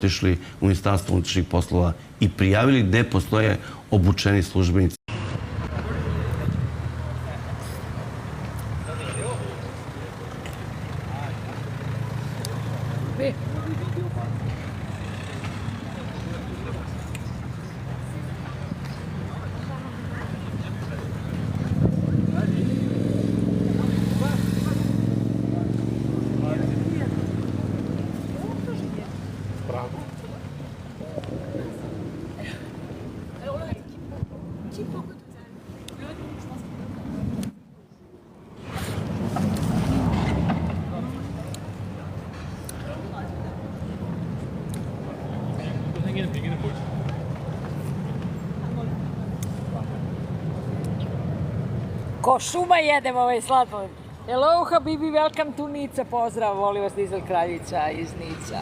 otišli u Ministarstvo unutrašnjih poslova i prijavili gde postoje obučeni službenici. Ko šuma jedem ovaj sladoled. Hello, Habibi, welcome to Nica. Pozdrav, volim vas, Dizel Kraljica iz Nica.